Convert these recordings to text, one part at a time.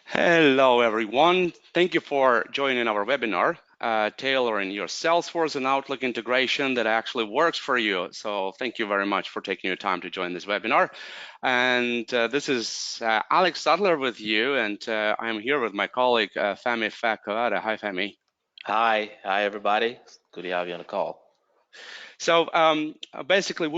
Hello, everyone. Thank you for joining our webinar, Tailoring Your Salesforce and Outlook integration that actually works for you. So thank you very much for taking your time to join this webinar. And this is Alex.satler with you, and I'm here with my colleague, Femi Fakoada. Hi, Femi. Hi everybody. Good to have you on the call. So basically,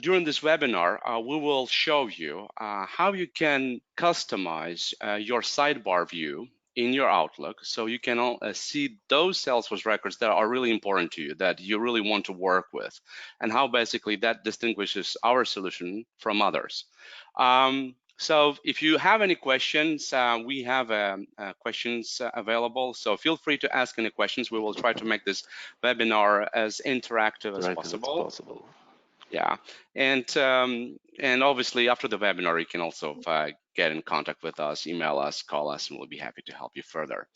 during this webinar, we will show you how you can customize your sidebar view in your Outlook so you can see those Salesforce records that are really important to you, that you really want to work with, and how basically that distinguishes our solution from others. So if you have any questions, we have questions available. So feel free to ask any questions. We will try to make this webinar as interactive as Direct as it's possible. possible. Yeah, and obviously after the webinar, you can also get in contact with us, email us, call us, and we'll be happy to help you further.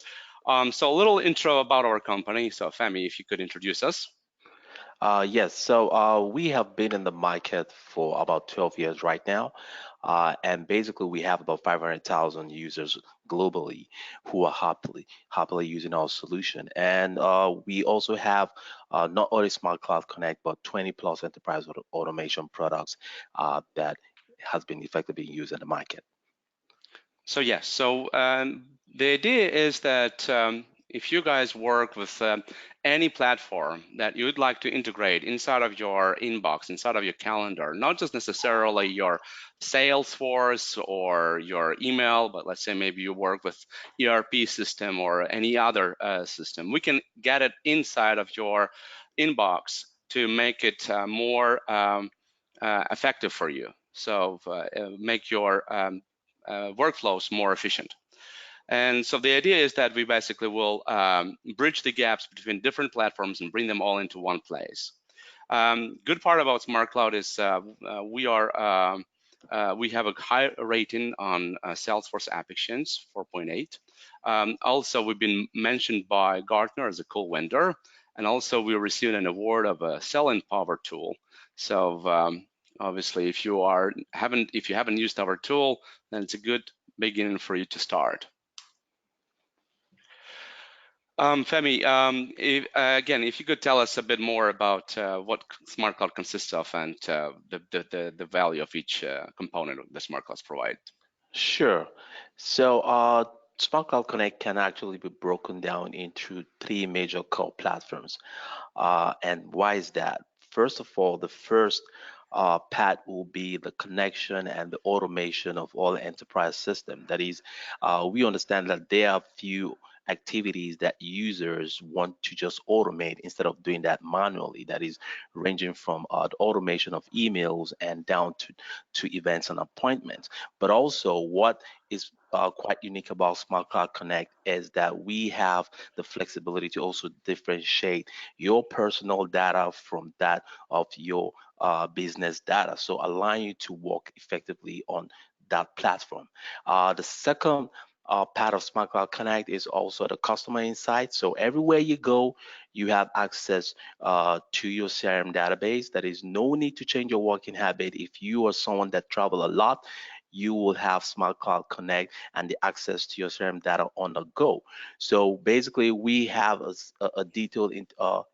So a little intro about our company. So Femi, if you could introduce us. Yes, so we have been in the market for about 12 years right now. And basically we have about 500,000 users globally who are happily using our solution. And we also have not only SmartCloud Connect, but 20 plus enterprise automation products that has been effectively used in the market. So yes, so the idea is that if you guys work with any platform that you'd like to integrate inside of your inbox, inside of your calendar, not just necessarily your Salesforce or your email, but let's say maybe you work with ERP system or any other system, we can get it inside of your inbox to make it more effective for you. So make your workflows more efficient. And so the idea is that we basically will bridge the gaps between different platforms and bring them all into one place. Good part about SmartCloud is we have a high rating on Salesforce App Exchange 4.8. Also, we've been mentioned by Gartner as a cool vendor, and also we received an award of a Sell Power tool. So obviously, if you haven't used our tool, then it's a good beginning for you to start. Femi, again, if you could tell us a bit more about what SmartCloud consists of and the value of each component the SmartClouds provide. Sure. So, SmartCloud Connect can actually be broken down into three major core platforms. And why is that? First of all, the first part will be the connection and the automation of all enterprise system. That is, we understand that there are few activities that users want to just automate instead of doing that manually. That is ranging from the automation of emails and down to events and appointments. But also, what is quite unique about Smart Cloud Connect is that we have the flexibility to also differentiate your personal data from that of your business data. So allowing you to work effectively on that platform. The second part of Smart Cloud Connect is also the customer insight. So everywhere you go, you have access to your CRM database. There is no need to change your working habit. If you are someone that travel a lot, you will have Smart Cloud Connect and the access to your CRM data on the go. So basically, we have a detailed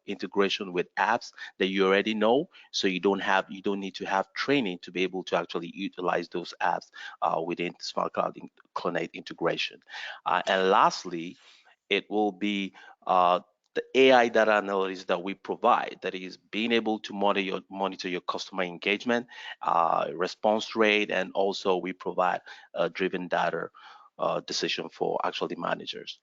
integration with apps that you already know. So you don't need to have training to be able to actually utilize those apps within Smart Cloud Connect integration. And lastly, it will be the AI data analytics that we provide, that is being able to monitor your customer engagement, response rate, and also we provide driven data decision for actually managers.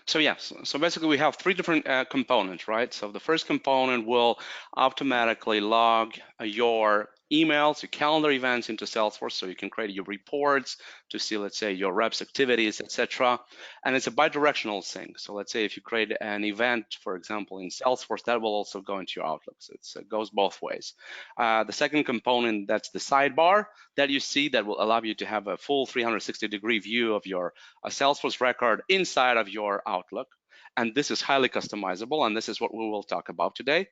So yes, so basically we have three different components, right? So the first component will automatically log your emails, your calendar events into Salesforce, so you can create your reports to see, let's say, your reps' activities, etc. And it's a bidirectional sync. So let's say if you create an event, for example, in Salesforce, that will also go into your Outlook. So it goes both ways. The second component, that's the sidebar that you see that will allow you to have a full 360-degree view of your Salesforce record inside of your Outlook. And this is highly customizable, and this is what we will talk about today.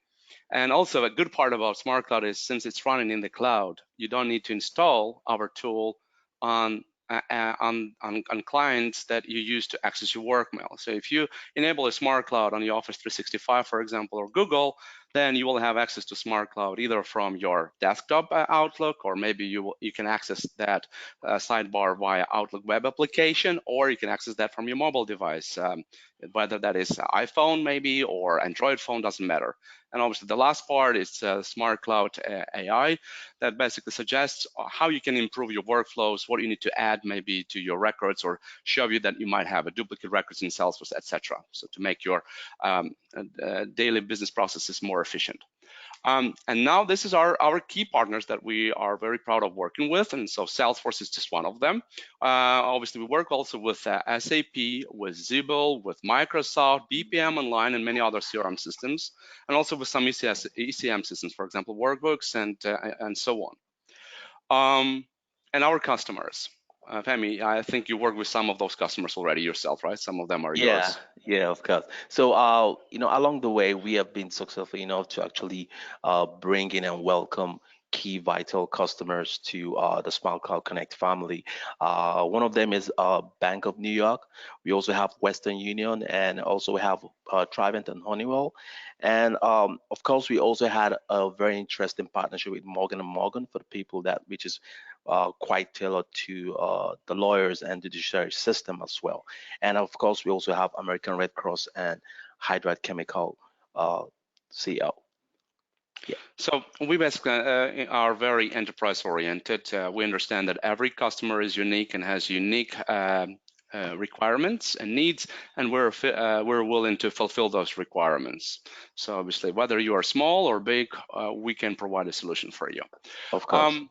And also a good part about SmartCloud is since it's running in the cloud, you don't need to install our tool on on clients that you use to access your work mail. So if you enable a SmartCloud on your Office 365, for example, or Google, then you will have access to SmartCloud either from your desktop Outlook, or maybe you can access that sidebar via Outlook web application, or you can access that from your mobile device, whether that is iPhone maybe or Android phone, doesn't matter. And obviously the last part is SmartCloud AI that basically suggests how you can improve your workflows, what you need to add maybe to your records, or show you that you might have a duplicate records in Salesforce, etc. So to make your daily business processes more efficient. And now this is our key partners that we are very proud of working with, and so Salesforce is just one of them. Obviously, we work also with SAP, with Zibble, with Microsoft, BPM Online, and many other CRM systems, and also with some ECM systems, for example, workbooks and so on. And our customers. Femi, I think you work with some of those customers already yourself, right? Some of them are Yeah, yours. yeah, of course. So, along the way, we have been successful enough to actually bring in and welcome key vital customers to the Smart Cloud Connect family. One of them is Bank of New York. We also have Western Union, and also we have Trident and Honeywell. And of course, we also had a very interesting partnership with Morgan and Morgan for the people which is quite tailored to the lawyers and the judiciary system as well. And of course, we also have American Red Cross and Hydrate Chemical CO. Yeah, So we basically are very enterprise oriented. We understand that every customer is unique and has unique requirements and needs, and we're willing to fulfill those requirements. So obviously, whether you are small or big, we can provide a solution for you. of course. Um,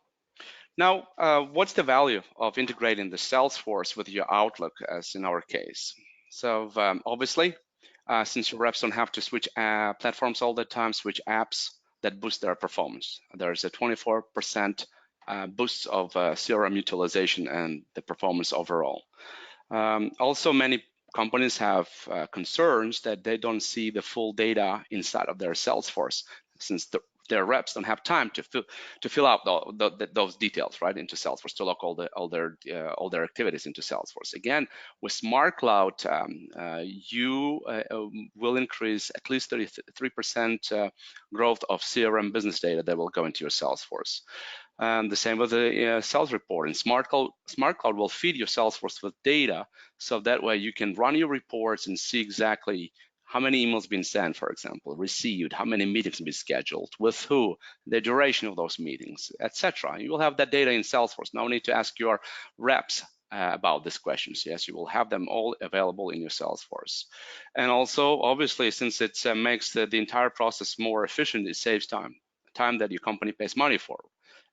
Now, what's the value of integrating the Salesforce with your Outlook, as in our case? So obviously, since your reps don't have to switch platforms all the time, switch apps that boost their performance. There's a 24% boost of CRM utilization and the performance overall. Also, many companies have concerns that they don't see the full data inside of their Salesforce, since their reps don't have time to fill out those details right into Salesforce, to log all their activities into Salesforce. Again, with SmartCloud, you will increase at least 33% growth of CRM business data that will go into your Salesforce. The same with the sales report. And SmartCloud will feed your Salesforce with data, so that way you can run your reports and see exactly how many emails been sent, for example, received, how many meetings been scheduled, with who, the duration of those meetings, etc. You will have that data in Salesforce. No need to ask your reps about these questions. Yes, you will have them all available in your Salesforce. And also, obviously, since it makes the entire process more efficient, it saves time that your company pays money for.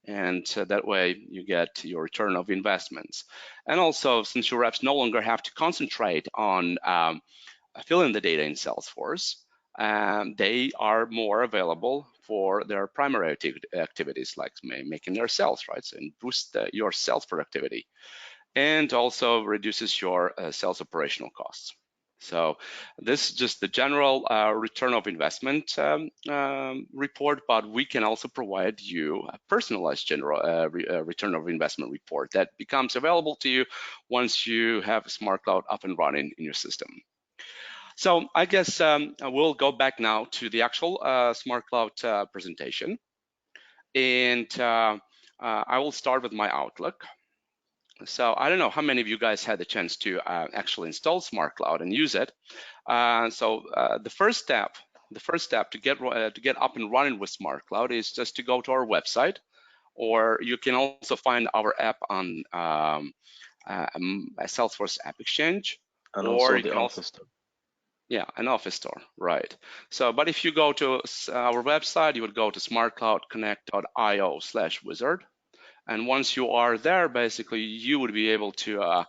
And that way you get your return of investments. And also, since your reps no longer have to concentrate on filling the data in Salesforce, they are more available for their primary activities, like making their sales, right? So, and boost your sales productivity, and also reduces your sales operational costs. So this is just the general return of investment report, but we can also provide you a personalized general return of investment report that becomes available to you once you have SmartCloud up and running in your system. So I guess we'll go back now to the actual SmartCloud presentation. And I will start with my Outlook. So I don't know how many of you guys had the chance to actually install SmartCloud and use it. The first step to get up and running with SmartCloud is just to go to our website, or you can also find our app on Salesforce App Exchange, And or also you the can also, Office store. yeah, an Office store, right? So, but if you go to our website, you would go to smartcloudconnect.io/wizard. And once you are there, basically, you would be able to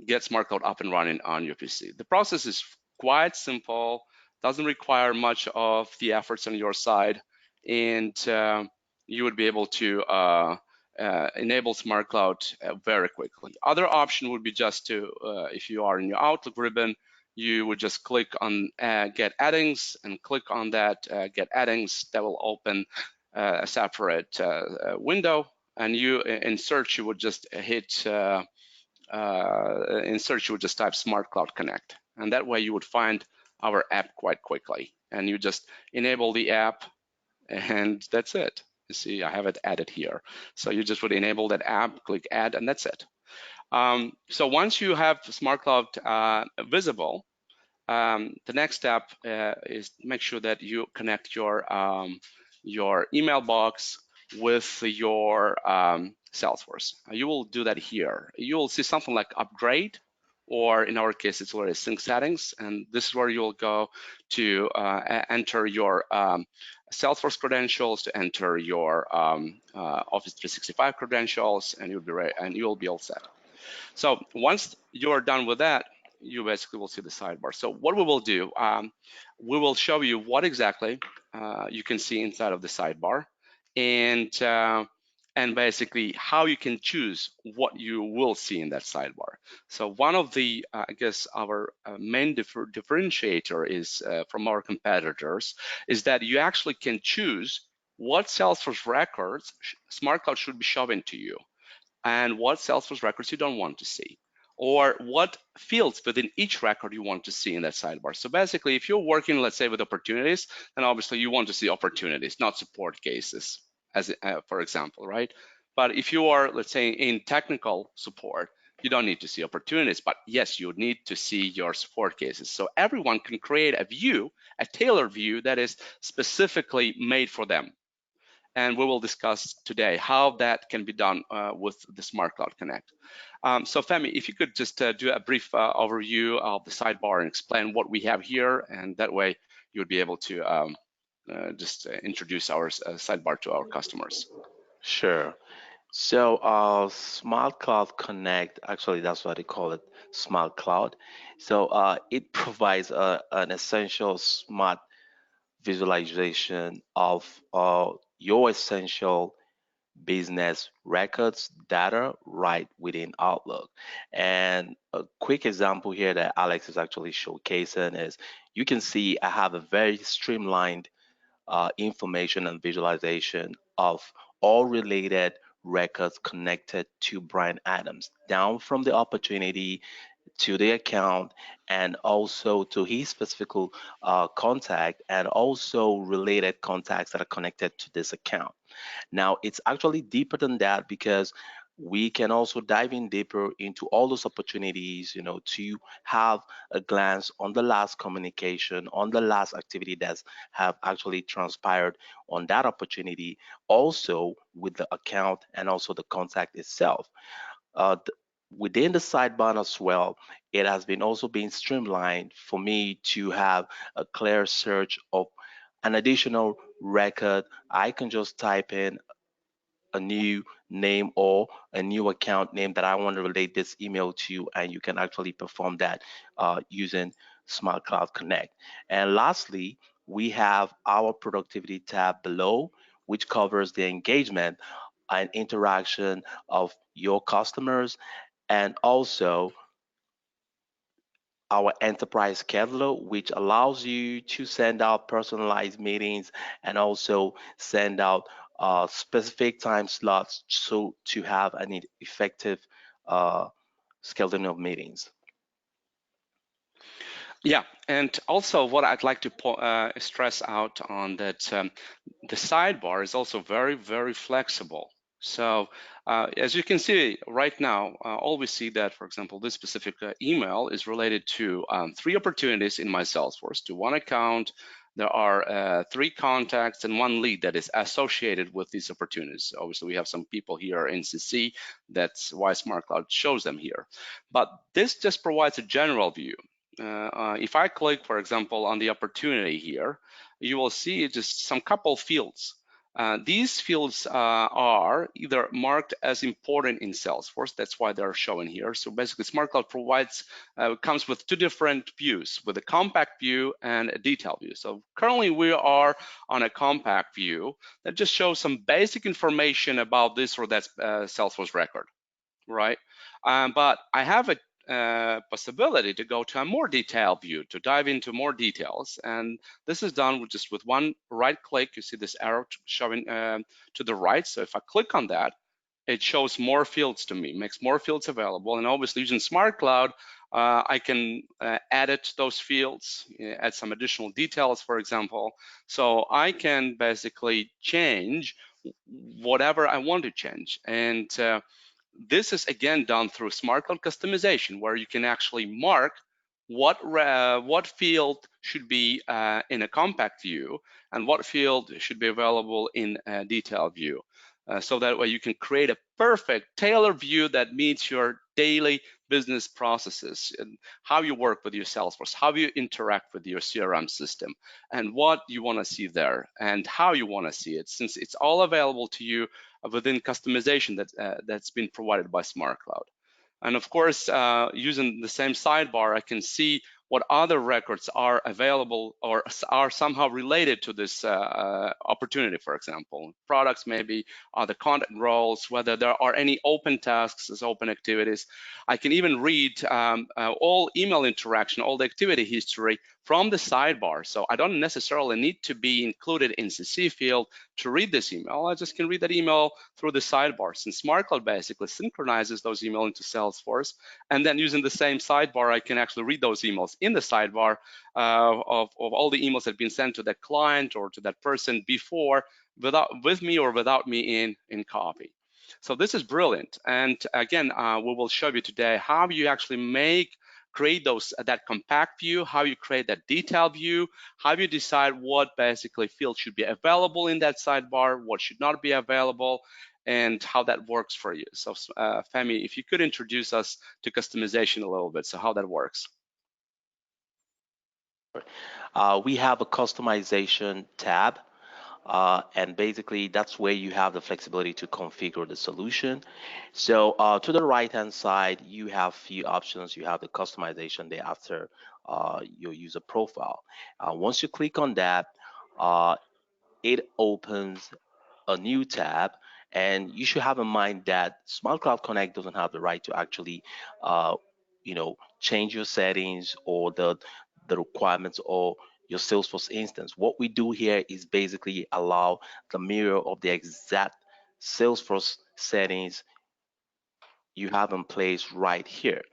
get SmartCloud up and running on your PC. The process is quite simple, doesn't require much of the efforts on your side, and you would be able to enable SmartCloud very quickly. Other option would be just to, if you are in your Outlook ribbon, you would just click on Get Addings and click on that Get Addings. That will open a separate window. And you in search, you would just hit in search, you would just type SmartCloud Connect, and that way you would find our app quite quickly. And you just enable the app, and that's it. You see, I have it added here. So you just would enable that app, click Add, and that's it. So once you have SmartCloud visible, the next step is make sure that you connect your email box with your Salesforce. You will do that here. You will see something like upgrade, or in our case, it's already sync settings. And this is where you'll go to enter your Salesforce credentials, to enter your Office 365 credentials, and you'll be ready, and you'll be all set. So once you're done with that, you basically will see the sidebar. So what we will do, we will show you what exactly you can see inside of the sidebar, and basically how you can choose what you will see in that sidebar. So one of the, I guess, our main differentiator is from our competitors is that you actually can choose what Salesforce records SmartCloud should be showing to you, and what Salesforce records you don't want to see, or what fields within each record you want to see in that sidebar. So basically, if you're working, let's say, with opportunities, then obviously you want to see opportunities, not support cases, as for example, right? But if you are, let's say, in technical support, you don't need to see opportunities, but yes, you need to see your support cases. So everyone can create a view, a tailored view that is specifically made for them. And we will discuss today how that can be done with the SmartCloud Connect. So Femi, if you could just do a brief overview of the sidebar and explain what we have here, and that way you would be able to just introduce our sidebar to our customers. Sure. So, Smart Cloud Connect, actually, that's what they call it, Smart Cloud. So, it provides an essential smart visualization of your essential business records data right within Outlook. And a quick example here that Alex is actually showcasing is you can see I have a very streamlined information and visualization of all related records connected to Brian Adams, down from the opportunity to the account and also to his specific contact, and also related contacts that are connected to this account. Now, it's actually deeper than that because we can also dive in deeper into all those opportunities, to have a glance on the last communication, on the last activity that's have actually transpired on that opportunity, also with the account and also the contact itself. Uh, th- Within the sidebar as well, it has been also been streamlined for me to have a clear search of an additional record. I can just type in a new name or a new account name that I want to relate this email to, and you can actually perform that using Smart Cloud Connect. And lastly, we have our productivity tab below, which covers the engagement and interaction of your customers, and also our enterprise scheduler, which allows you to send out personalized meetings and also send out specific time slots so to have an effective uh, scheduling of meetings. Yeah, and also what I'd like to stress out on that the sidebar is also very, very flexible. So as you can see right now, all we see that, for example, this specific email is related to 3 opportunities in my Salesforce, to 1 account. There are 3 contacts and 1 lead that is associated with these opportunities. Obviously, we have some people here in CC. That's why SmartCloud shows them here. But this just provides a general view. If I click, for example, on the opportunity here, you will see just some couple fields. These fields are either marked as important in Salesforce, that's why they're shown here. So basically, SmartCloud comes with 2 different views, with a compact view and a detailed view. So currently we are on a compact view that just shows some basic information about this or that Salesforce record, right? But I have a possibility to go to a more detailed view, to dive into more details. And this is done with just with 1 right click. You see this arrow showing to the right. So if I click on that, it shows more fields to me, makes more fields available. And obviously using SmartCloud, I can edit those fields, add some additional details, for example. So I can basically change whatever I want to change. And this is again done through SmartCloud customization, where you can actually mark what field should be in a compact view and what field should be available in a detailed view. So that way you can create a perfect tailored view that meets your daily business processes and how you work with your Salesforce, how you interact with your CRM system, and what you want to see there and how you want to see it, since it's all available to you within customization that's been provided by SmartCloud. And of course, using the same sidebar, I can see what other records are available or are somehow related to this opportunity, for example. Products, maybe other content roles, whether there are any open tasks as open activities. I can even read all email interaction, all the activity history from the sidebar. So I don't necessarily need to be included in CC field to read this email. I just can read that email through the sidebar. Since SmartCloud basically synchronizes those emails into Salesforce, and then using the same sidebar, I can actually read those emails in the sidebar of all the emails that have been sent to that client or to that person before, with me or without me in copy. So this is brilliant. And again, we will show you today how you actually create that compact view, how you create that detailed view, how you decide what basically fields should be available in that sidebar, what should not be available, and how that works for you. So Femi, if you could introduce us to customization a little bit, so how that works. We have a customization tab, and basically that's where you have the flexibility to configure the solution. So to the right hand side, you have few options. You have the customization there after your user profile. Once you click on that, uh, it opens a new tab, and you should have in mind that Smart Cloud Connect doesn't have the right to actually uh, change your settings or the requirements or your Salesforce instance. What we do here is basically allow the mirror of the exact Salesforce settings you have in place right here.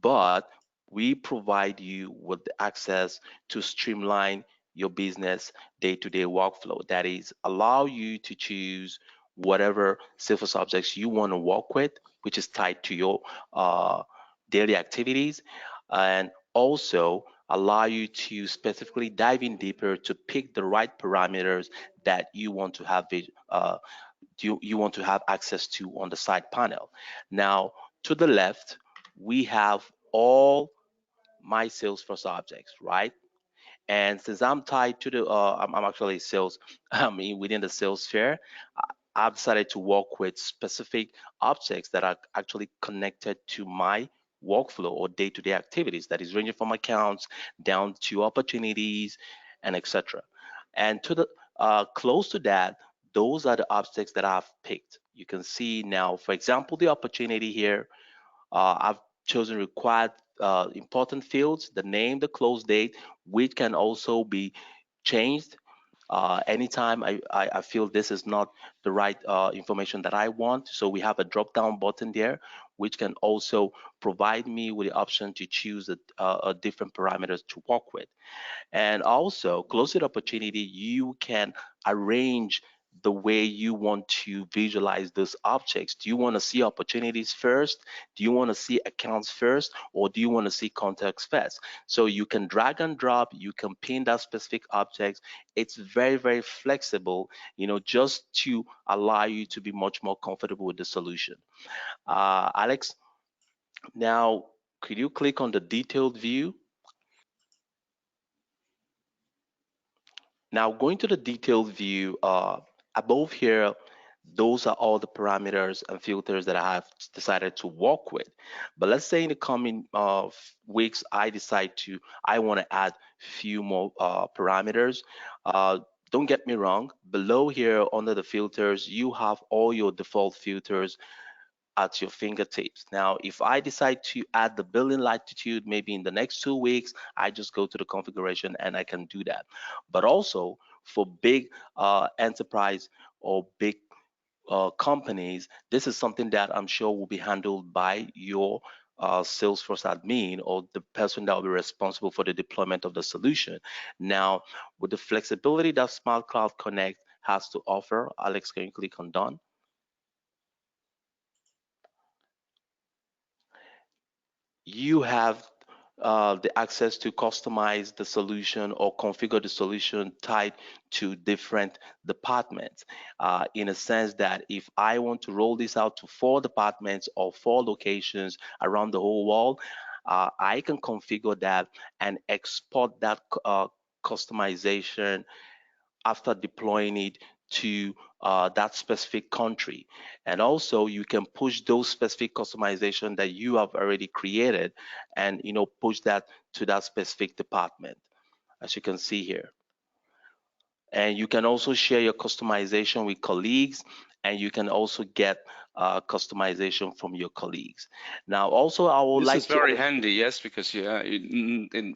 But we provide you with the access to streamline your business day-to-day workflow. That is, allow you to choose whatever Salesforce objects you want to work with, which is tied to your daily activities, and also allow you to specifically dive in deeper to pick the right parameters that you want to have you want to have access to on the side panel. Now, to the left, we have all my Salesforce objects, right? And since I'm tied to I'm actually sales, I mean, within the sales sphere, I've decided to work with specific objects that are actually connected to my workflow or day-to-day activities that is ranging from accounts down to opportunities and etc. And to the close to that, those are the objects that I've picked. You can see now, for example, the opportunity here. I've chosen required important fields, the name, the close date, which can also be changed anytime I feel this is not the right information that I want. So we have a drop down button there, which can also provide me with the option to choose a different parameters to work with. And also, close-it opportunity, you can arrange the way you want to visualize those objects. Do you want to see opportunities first? Do you want to see accounts first? Or do you want to see contacts first? So you can drag and drop, you can pin that specific objects. It's very, very flexible, just to allow you to be much more comfortable with the solution. Alex, now could you click on the detailed view? Now, going to the detailed view, above here, those are all the parameters and filters that I have decided to work with. But let's say in the coming weeks, I want to add few more parameters. Don't get me wrong, below here under the filters, you have all your default filters at your fingertips. Now, if I decide to add the billing latitude, maybe in the next 2 weeks, I just go to the configuration and I can do that. But also for big enterprise or big companies, this is something that I'm sure will be handled by your Salesforce admin or the person that will be responsible for the deployment of the solution. Now, with the flexibility that SmartCloud Connect has to offer, Alex, can you click on done? You have the access to customize the solution or configure the solution tied to different departments. In a sense that if I want to roll this out to 4 departments or 4 locations around the whole world, I can configure that and export that customization after deploying it to that specific country. And also you can push those specific customization that you have already created and push that to that specific department, as you can see here. And you can also share your customization with colleagues, and you can also get customization from your colleagues. Now also I would This is like to very handy, yes, because yeah,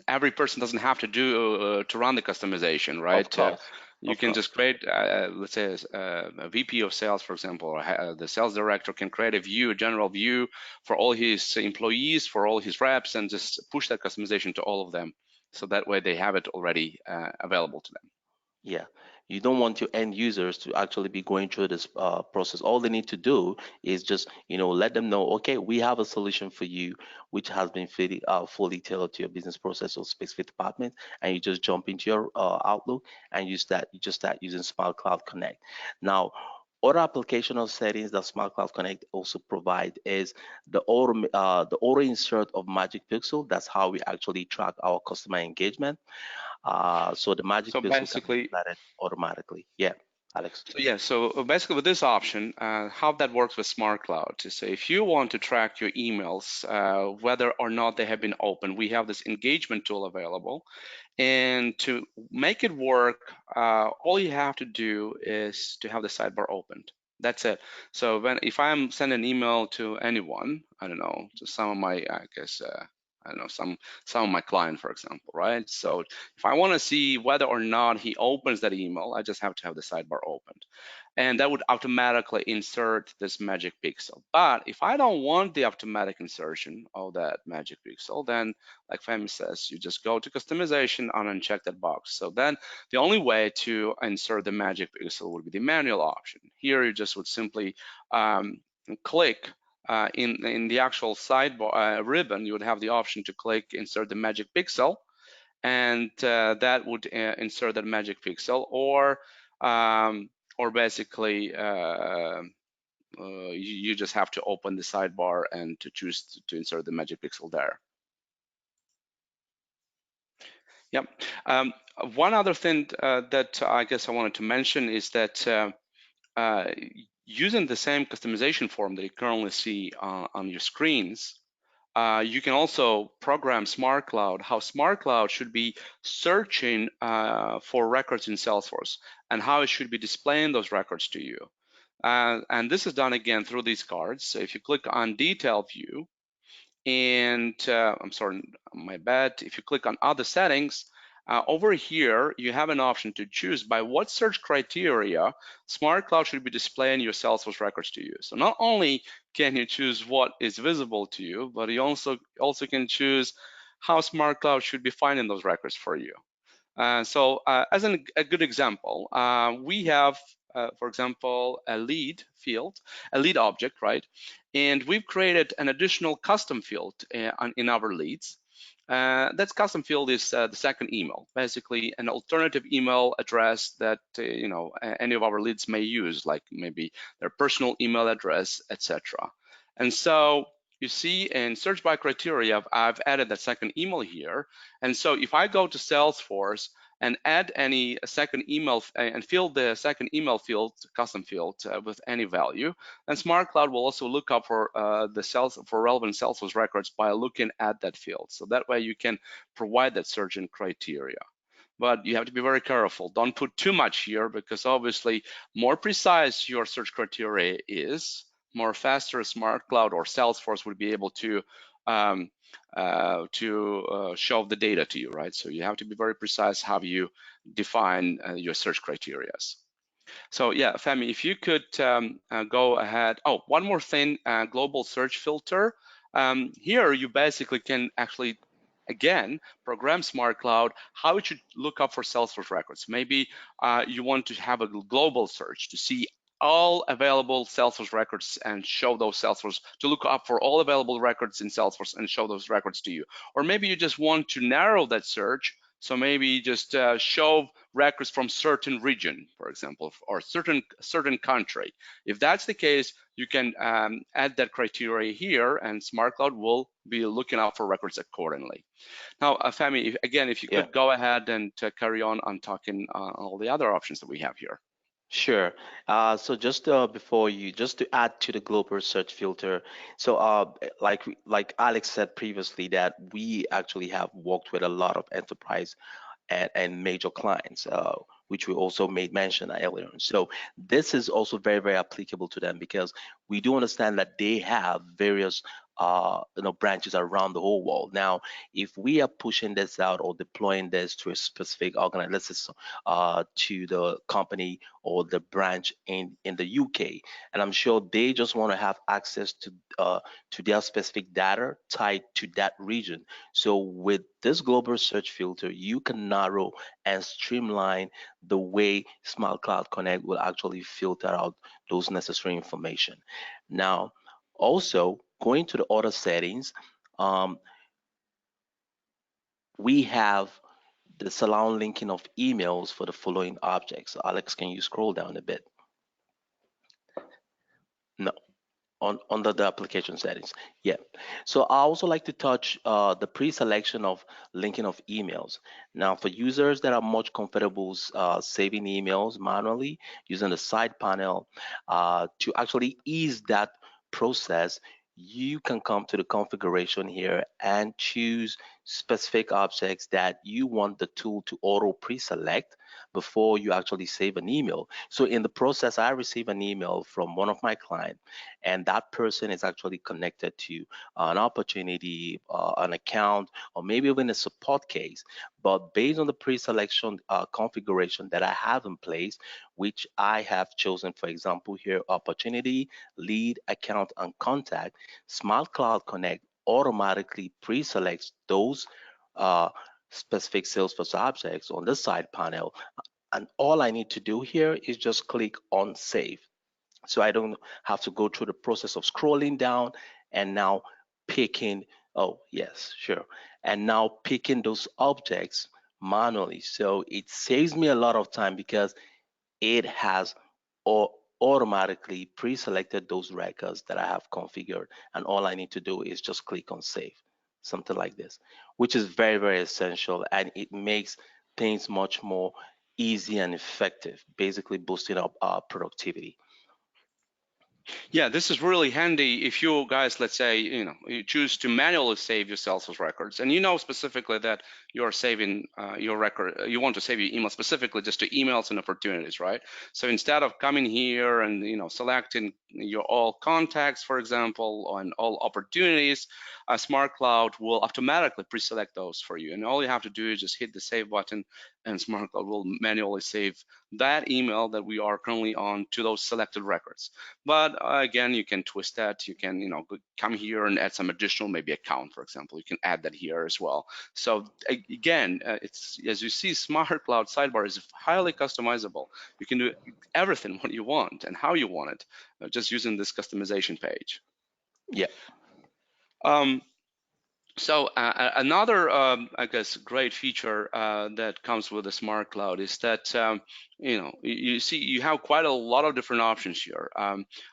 every person doesn't have to do to run the customization, of right? course You of can course just create, let's say, a VP of sales, for example, or the sales director can create a view, a general view for all his employees, for all his reps, and just push that customization to all of them. So that way they have it already available to them. Yeah, you don't want your end users to actually be going through this process. All they need to do is just, let them know, okay, we have a solution for you, which has been fully tailored to your business process or specific department, and you just jump into your Outlook and you just start using Smart Cloud Connect. Now, other applicational settings that Smart Cloud Connect also provide is the auto insert of Magic Pixel. That's how we actually track our customer engagement. So the magic So pixel can be basically, implemented automatically. Yeah, Alex. So basically with this option, how that works with SmartCloud is if you want to track your emails, whether or not they have been opened, we have this engagement tool available. And to make it work, all you have to do is to have the sidebar opened. That's it. So if I'm sending an email to anyone, I don't know, to some of my, I guess, I don't know, some of my client, for example, right? So if I want to see whether or not he opens that email, I just have to have the sidebar opened, and that would automatically insert this magic pixel. But if I don't want the automatic insertion of that magic pixel, then like Femi says, you just go to customization and uncheck that box. So then the only way to insert the magic pixel would be the manual option. Here you just would simply click in the actual sidebar ribbon, you would have the option to click insert the magic pixel, and that would insert that magic pixel, or basically you just have to open the sidebar and to choose to insert the magic pixel there. Yep. One other thing that I guess I wanted to mention is that uh, using the same customization form that you currently see on your screens, you can also program SmartCloud, how SmartCloud should be searching for records in Salesforce and how it should be displaying those records to you. And this is done again through these cards. So if you click on Detail View, and I'm sorry, my bad. If you click on Other Settings, over here, you have an option to choose by what search criteria SmartCloud should be displaying your Salesforce records to you. So not only can you choose what is visible to you, but you also can choose how SmartCloud should be finding those records for you. As a good example, we have, for example, a lead field, a lead object, right? And we've created an additional custom field in our leads. That custom field is the second email, basically an alternative email address that any of our leads may use, like maybe their personal email address, etc. And so you see in search by criteria, I've added that second email here. And so if I go to Salesforce and add any second email and fill the second email field, custom field with any value, then SmartCloud will also look up for for relevant Salesforce records by looking at that field. So that way you can provide that searching criteria. But you have to be very careful. Don't put too much here, because obviously more precise your search criteria is, more faster SmartCloud or Salesforce would be able to show the data to you, right? So you have to be very precise how you define your search criteria. So yeah, Femi, if you could go ahead. Oh, one more thing, global search filter. Here you basically can actually, again, program SmartCloud how it should look up for Salesforce records. Maybe you want to have a global search to see all available Salesforce records and show those Salesforce, to look up for all available records in Salesforce and show those records to you. Or maybe you just want to narrow that search. So maybe just show records from certain region, for example, or certain country. If that's the case, you can add that criteria here, and SmartCloud will be looking out for records accordingly. Now, Femi, again, if you Yeah. could go ahead and carry on talking all the other options that we have here. Sure. So just before you, just to add to the global search filter, so like Alex said previously, that we actually have worked with a lot of enterprise and major clients, which we also made mention earlier. So this is also very, very applicable to them because we do understand that they have various branches around the whole world. Now, if we are pushing this out or deploying this to a specific organization, let's say to the company or the branch in the UK, and I'm sure they just want to have access to their specific data tied to that region. So with this global search filter, you can narrow and streamline the way Smart Cloud Connect will actually filter out those necessary information. Now, also going to the other settings, um, we have the surround linking of emails for the following objects. Alex, can you scroll down a bit? No. On under the application settings. Yeah. So I also like to touch the pre-selection of linking of emails. Now, for users that are much comfortable saving emails manually using the side panel, to actually ease that process, you can come to the configuration here and choose specific objects that you want the tool to auto pre-select before you actually save an email. So in the process, I receive an email from one of my clients, and that person is actually connected to an opportunity, an account, or maybe even a support case. But based on the pre-selection configuration that I have in place, which I have chosen, for example, here, opportunity, lead, account, and contact, Smart Cloud Connect automatically pre-selects those uh, specific Salesforce objects on the side panel. And all I need to do here is just click on save. So I don't have to go through the process of scrolling down and now picking, oh, yes, sure, and now picking those objects manually. So it saves me a lot of time because it has automatically pre-selected those records that I have configured, and all I need to do is just click on save, something like this, which is very, very essential, and it makes things much more easy and effective, basically boosting up our productivity. Yeah, this is really handy if you guys, let's say, you choose to manually save your Salesforce records, and you know specifically that you're saving your record, you want to save your email specifically just to emails and opportunities, right? So instead of coming here and selecting your all contacts, for example, and all opportunities, Smart Cloud will automatically pre-select those for you, and all you have to do is just hit the save button, and Smart Cloud will manually save that email that we are currently on to those selected records. But again, you can twist that. You can, come here and add some additional, maybe account, for example. You can add that here as well. So again, it's, as you see, Smart Cloud Sidebar is highly customizable. You can do everything what you want and how you want it, just using this customization page. Yeah. Um, So another, I guess, great feature that comes with the Smart Cloud is that you see you have quite a lot of different options here.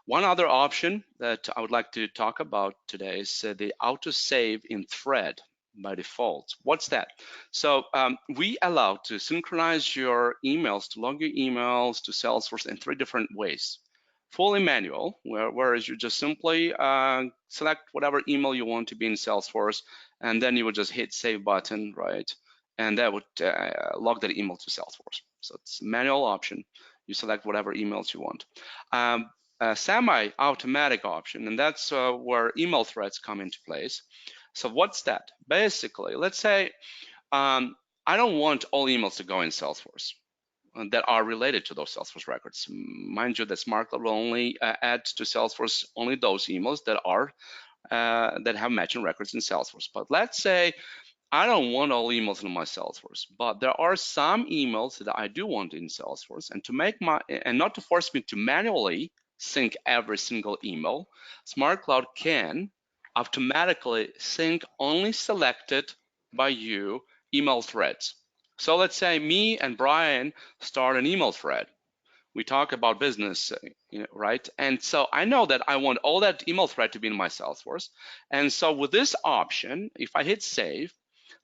One other option that I would like to talk about today is the auto save in thread by default. What's that? So we allow to synchronize your emails, to log your emails to Salesforce in 3 different ways. Fully manual, whereas you just simply select whatever email you want to be in Salesforce, and then you would just hit save button, right? And that would log that email to Salesforce. So it's a manual option. You select whatever emails you want. A semi-automatic option, and that's where email threads come into place. So what's that? Basically, let's say I don't want all emails to go in Salesforce. that are related to those Salesforce records. Mind you that SmartCloud will only add to Salesforce only those emails that are that have matching records in Salesforce. But let's say I don't want all emails in my Salesforce, but there are some emails that I do want in Salesforce, and to make my and not to force me to manually sync every single email, SmartCloud can automatically sync only selected by you email threads. So let's say me and Brian start an email thread. We talk about business, right? And so I know that I want all that email thread to be in my Salesforce. And so with this option, if I hit save,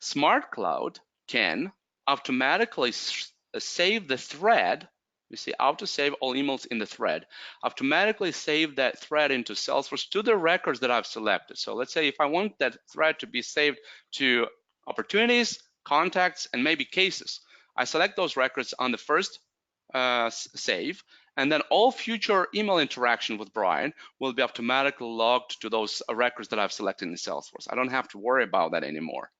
SmartCloud can automatically save the thread. You see, auto save all emails in the thread, automatically save that thread into Salesforce to the records that I've selected. So let's say if I want that thread to be saved to opportunities, contacts, and maybe cases, I select those records on the first save, and then all future email interaction with Brian will be automatically logged to those records that I've selected in Salesforce. I don't have to worry about that anymore,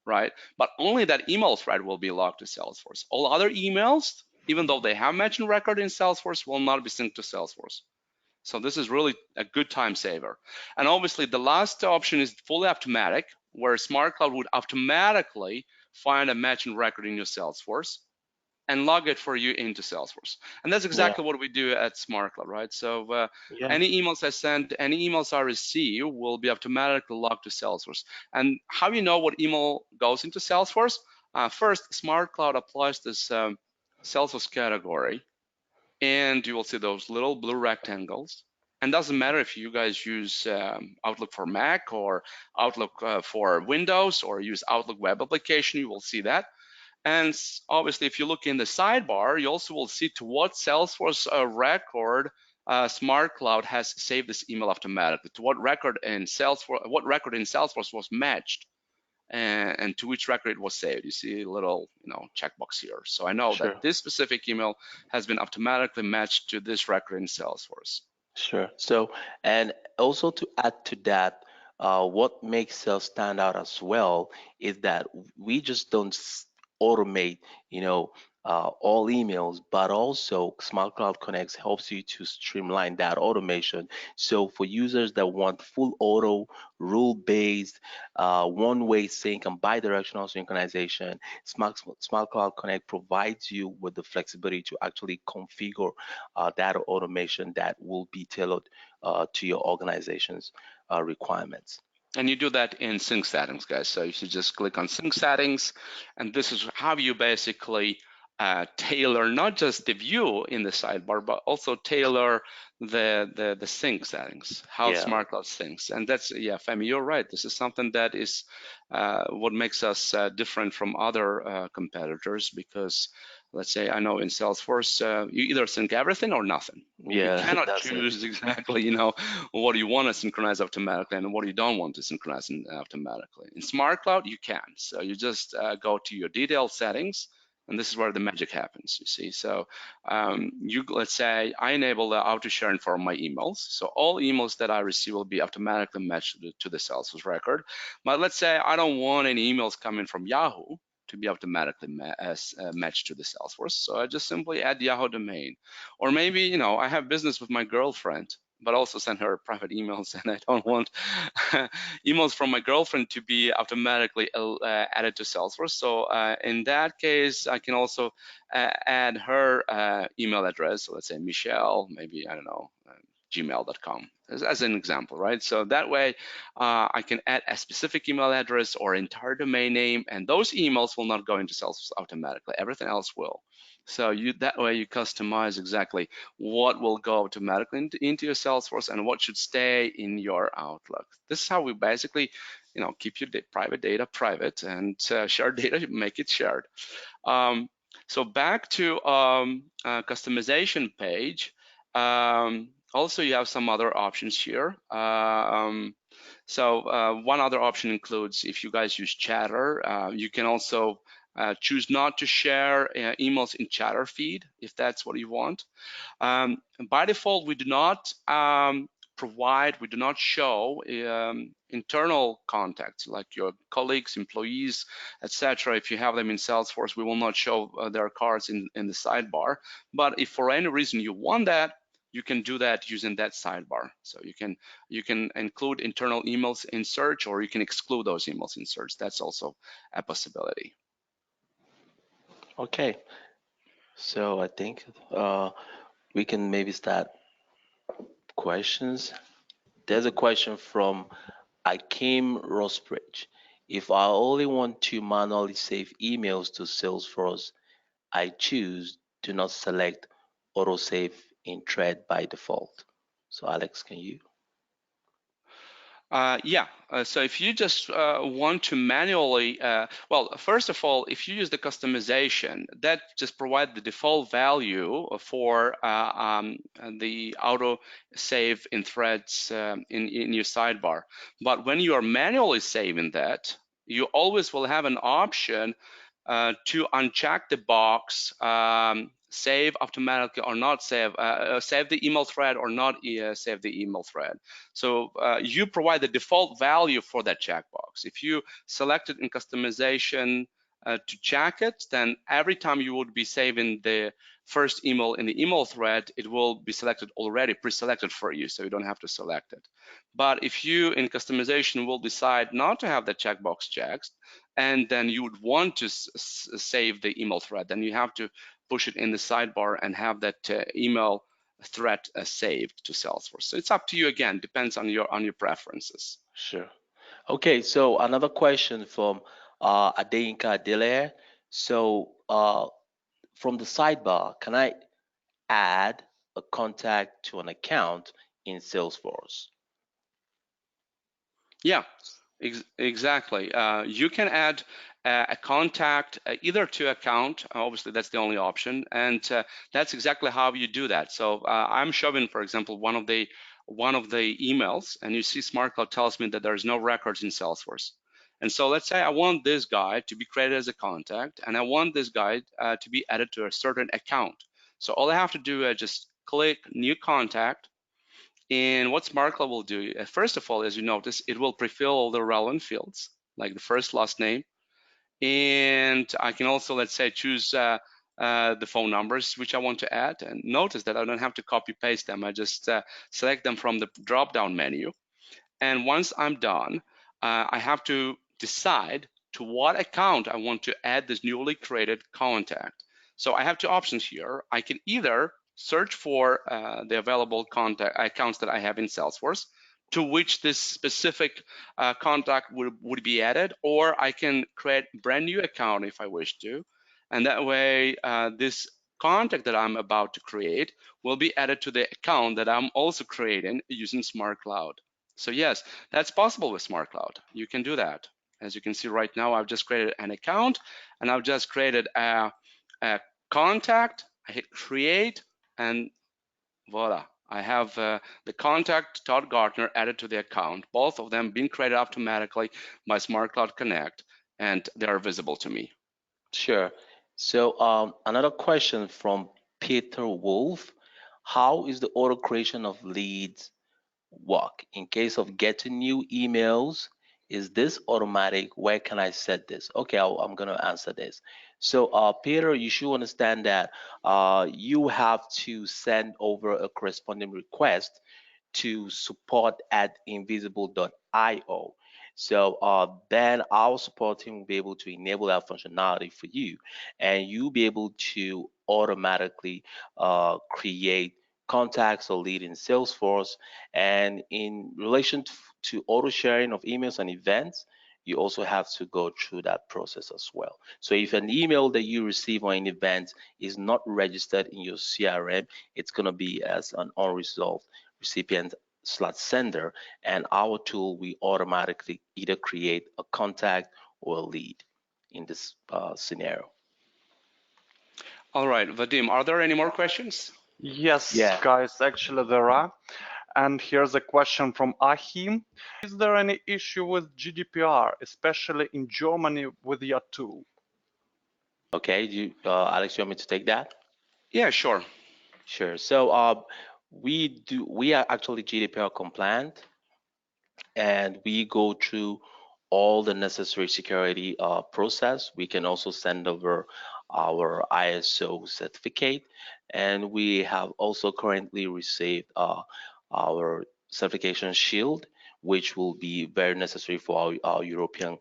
right? But only that email thread will be logged to Salesforce. All other emails, even though they have matching record in Salesforce, will not be synced to Salesforce. So this is really a good time saver. And obviously the last option is fully automatic, where SmartCloud would automatically find a matching record in your Salesforce and log it for you into Salesforce. And that's Yeah. exactly what we do at SmartCloud, right? So Yeah. any emails I send, any emails I receive will be automatically logged to Salesforce. And how you know what email goes into Salesforce? First, SmartCloud applies this Salesforce category, and you will see those little blue rectangles. And doesn't matter if you guys use Outlook for Mac or Outlook for Windows or use Outlook web application, you will see that. And obviously, if you look in the sidebar, you also will see to what Salesforce record SmartCloud has saved this email automatically, to what record in Salesforce was matched, and to which record it was saved. You see a little, checkbox here. So I know that Sure. this specific email has been automatically matched to this record in Salesforce. Sure. So, and also to add to that, what makes us stand out as well is that we just don't automate, all emails, but also Smart Cloud Connects helps you to streamline that automation. So for users that want full auto, rule-based, one-way sync and bi-directional synchronization, Smart Cloud Connect provides you with the flexibility to actually configure data automation that will be tailored to your organization's requirements. And you do that in sync settings, guys. So you should just click on sync settings, and this is how you basically tailor not just the view in the sidebar, but also tailor the sync settings, how Yeah, SmartCloud syncs. And that's, yeah, Femi, you're right. This is something that is what makes us different from other competitors, because let's say I know in Salesforce, you either sync everything or nothing. You yeah, cannot that's it. choose exactly, what you want to synchronize automatically and what you don't want to synchronize automatically. In SmartCloud, you can. So you just go to your detailed settings, and this is where the magic happens, you see. So let's say I enable the auto sharing for my emails. So all emails that I receive will be automatically matched to the Salesforce record. But let's say I don't want any emails coming from Yahoo to be automatically matched to the Salesforce. So I just simply add Yahoo domain. Or maybe, I have business with my girlfriend, but also send her private emails, and I don't want emails from my girlfriend to be automatically added to Salesforce. So in that case, I can also add her email address. So let's say Michelle, maybe, I don't know, gmail.com as an example, right? So that way I can add a specific email address or entire domain name, and those emails will not go into Salesforce automatically. Everything else will. So that way you customize exactly what will go automatically into your Salesforce and what should stay in your Outlook. This is how we basically, keep your private data private, and shared data, make it shared. So back to customization page. Also, you have some other options here. One other option includes, if you guys use Chatter, you can also choose not to share emails in Chatter feed if that's what you want. By default, we do not we do not show internal contacts like your colleagues, employees, etc. If you have them in Salesforce, we will not show their cards in the sidebar. But if for any reason you want that, you can do that using that sidebar. So you can include internal emails in search, or you can exclude those emails in search. That's also a possibility. Okay, so I think we can maybe start questions. There's a question from Akim Rosbridge. If I only want to manually save emails to Salesforce, I choose do not select autosave in thread by default. So Alex, can you? Yeah, so if you just want to manually, well, first of all, if you use the customization, that just provides the default value for the auto save in threads in your sidebar. But when you are manually saving that, you always will have an option to uncheck the box, save automatically or not save, save the email thread or not save the email thread. So you provide the default value for that checkbox. If you select it in customization to check it, then every time you would be saving the first email in the email thread, it will be selected already, pre-selected for you, so you don't have to select it. But if you in customization will decide not to have the checkbox checked, and then you would want to save the email thread, then you have to push it in the sidebar and have that email thread saved to Salesforce. So it's up to you again, depends on your preferences. Sure. Okay, so another question from Adeyinka Adelaire. So from the sidebar, can I add a contact to an account in Salesforce? Yeah, exactly. You can add a contact either to account. Obviously, that's the only option, and that's exactly how you do that. So I'm showing, for example, one of the emails, and you see SmartCloud tells me that there's no records in Salesforce. And so let's say I want this guy to be created as a contact, and I want this guy to be added to a certain account. So all I have to do is just click New Contact. And what SmartCloud will do, first of all, as you notice, it will pre-fill all the relevant fields, like the first, last name. And I can also, let's say, choose the phone numbers which I want to add. And notice that I don't have to copy paste them. I just select them from the drop-down menu. And once I'm done, I have to decide to what account I want to add this newly created contact. So I have two options here. I can either search for the available contact accounts that I have in Salesforce to which this specific contact would be added, or I can create a brand new account if I wish to. And that way, this contact that I'm about to create will be added to the account that I'm also creating using SmartCloud. So yes, that's possible with SmartCloud. You can do that. As you can see right now, I've just created an account and I've just created a contact. I hit create and voila. I have the contact Todd Gartner added to the account, both of them being created automatically by SmartCloud Connect, and they are visible to me. Sure. So another question from Peter Wolf. How is the auto creation of leads work? In case of getting new emails, is this automatic? Where can I set this? Okay, I'm going to answer this. So Peter, you should understand that you have to send over a corresponding request to support at invisible.io. So then our support team will be able to enable that functionality for you, and you'll be able to automatically create contacts or lead in Salesforce. And in relation to auto sharing of emails and events, you also have to go through that process as well. So if an email that you receive on an event is not registered in your CRM, it's going to be as an unresolved recipient/sender, and our tool will automatically either create a contact or a lead in this scenario. All right, Vadim, are there any more questions? Yes, Yeah. guys, actually there are. And here's a question from Ahim. Is there any issue with GDPR, especially in Germany with your tool? Okay, Alex, you want me to take that? Yeah, sure. Sure. So We are actually GDPR compliant, and we go through all the necessary security process. We can also send over our ISO certificate, and we have also currently received our certification shield, which will be very necessary for our European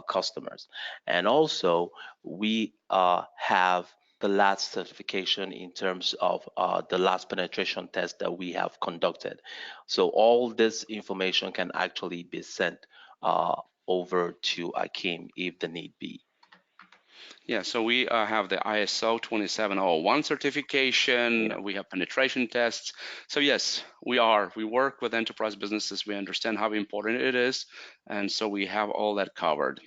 customers. And also, we have the last certification in terms of the last penetration test that we have conducted. So all this information can actually be sent uh, over to Akim if the need be. Yeah, so we have the ISO 27001 certification. Yeah, We have penetration tests. So yes, we work with enterprise businesses. We understand how important it is, and so we have all that covered.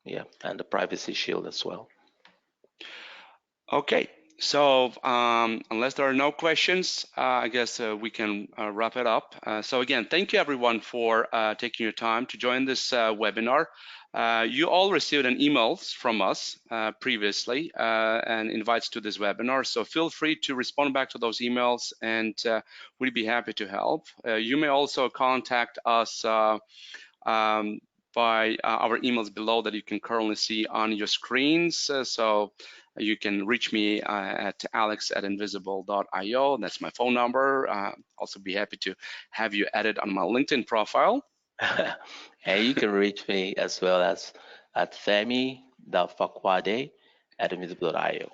yeah, and the privacy shield as well. Okay, so unless there are no questions, I guess we can wrap it up. So again, thank you everyone for taking your time to join this webinar. You all received an email from us previously and invites to this webinar, so feel free to respond back to those emails, and we'd be happy to help. You may also contact us by our emails below that you can currently see on your screens. So you can reach me at alex@invisible.io. That's my phone number. Also be happy to have you added on my LinkedIn profile. And you can reach me as well as at femi.fakwade@invisible.io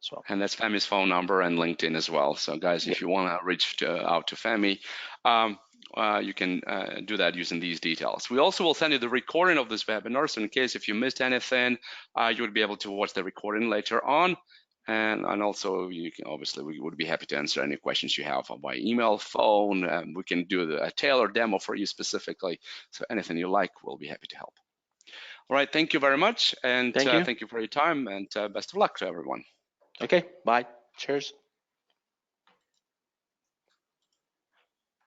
as well. And that's Femi's phone number and LinkedIn as well. So guys, Yeah. if you want to reach out to Femi, you can do that using these details. We also will send you the recording of this webinar. So in case if you missed anything, you would be able to watch the recording later on. And also you can, obviously, we would be happy to answer any questions you have by email, phone. We can do a tailored demo for you specifically. So anything you like, we'll be happy to help. All right, thank you very much. And Thank you. thank you for your time, and best of luck to everyone. Okay, bye. Cheers.